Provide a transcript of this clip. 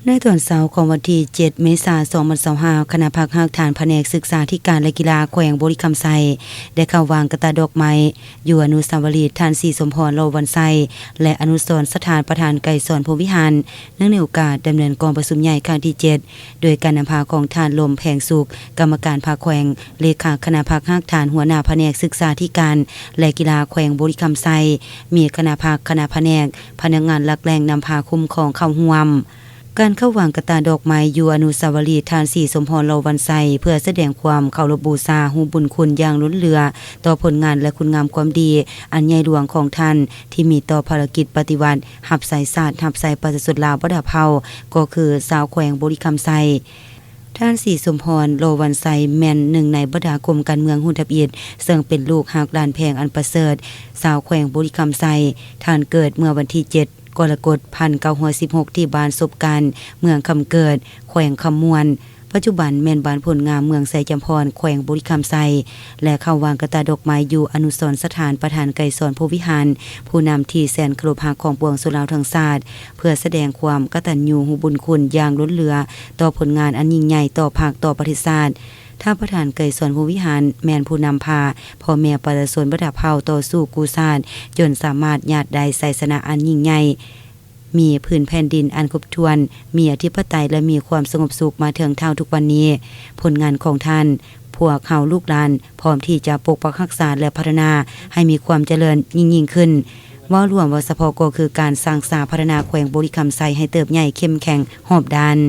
ในตอนเช้าของวันที่ 7 เมษายน 2025 คณะพักหากฐานแผนกศึกษาธิการและกีฬาแขวงบริคำไซได้เข้าวางกระตาดอกไม้อยู่อนุสาวรีย์ท่านศรีสมพร โลวันไซและอนุสรณ์สถานประธานไกรสอนพรหมวิหารเนื่องในโอกาสดำเนินกองประชุมใหญ่ครั้งที่ 7 โดยการนำพาของท่านลมแผงสุขกรรมการภาคแขวงเลขาคณะพักหากฐานหัวหน้าแผนกศึกษาธิการและกีฬาแขวงบริคำไซมีคณะพักคณะแผนกพนักงานหลักแหล่งนำพาคุ้มครองเข้าร่วมการเข้าวางกระตาดอกไม้อยู่อนุสาวรีย์ท่านศรีสมพร โลวันไซเพื่อแสดงความเคารพบูชาฮู้บุญคุณอย่างล้นเหลือต่อผลงานและคุณงามความดีอันใหญ่หลวงของท่านที่มีต่อภารกิจปฏิวัติหับสายศาสตร์หับสายประชาชนลาวบ่ดาเฮาก็คือชาวแขวงบริคำไซท่านศรีสมพร โลวันไซแม่นหนึ่งในบรรดากรมการเมืองหุ้นทับอิฐซึ่งเป็นลูกหากลานแพงอันประเสริฐชาวแขวงบริคำไซท่านเกิดเมื่อวันที่ 7กรกฎาคม 1916 ที่บ้านศพการเมืองคำเกิดแขวงคำมวนปัจจุบันแม่นบ้านผลงามเมืองไสจำพรแขวงบริคำไซและเข้าวางกระตาดอกไม้อยู่อนุสรณ์สถานประธานไกรสอนพรหมวิหารผู้นำที่แสนเคารพรักของปวงชนลาวทั้งชาติเพื่อแสดงความกตัญญูรู้บุญคุณอย่างล้นเหลือต่อผลงานอันยิ่งใหญ่ต่อภาคต่อประเทศชาติถ้าประธานไกรสอนพรหมวิหารแม่นผู้นำพาพ่อแม่ประชาชนบ่ดาเฮาต่อสู้กู้ชาติจนสามารถญาติได้ไสยชนะอันยิ่งใหญ่มีพื้นแผ่นดินอันครบถ้วนมีอธิปไตยและมีความสงบสุขมาถึงเท่าทุกวันนี้ผลงานของท่านพวกเฮาลูกหลานพร้อมที่จะปกปักรักษาและพัฒนาให้มีความเจริญยิ่งขึ้นว่ารวมว่าเฉพาะก็คือการสร้างสาพัฒนาแขวงบริคำไซให้เติบใหญ่เข้มแข็งหอบดัน